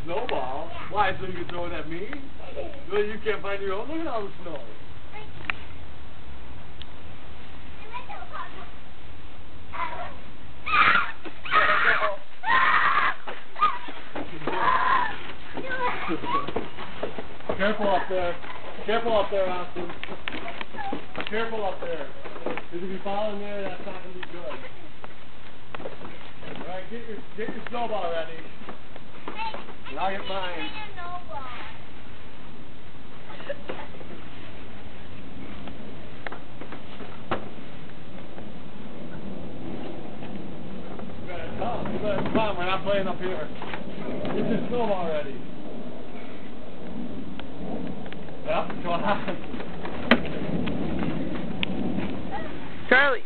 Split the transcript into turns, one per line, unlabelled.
snowball? Why, so you can throw it at me? Well, you can't find your own? Look at all the snow. Careful up there. Careful up there, Austin. Careful up there. Because if you fall in there, that's not going to be good. Alright, get your snowball ready. And I'll get mine. You better come. We're not playing up here. Get your snowball ready. Yep, go on.
Charlie.